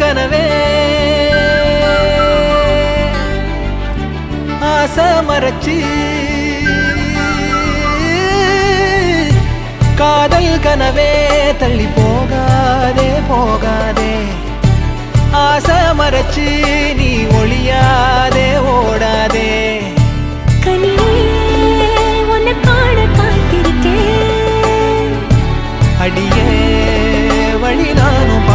கனவே ஆசை மறைச்சி காதல் கனவே தள்ளி போகாதே போகாதே ஆசை மறைச்சி நீ ஒளியாதே ஓடாதே உன்னை காண காத்திருக்கேன் அடியே வழி நானும்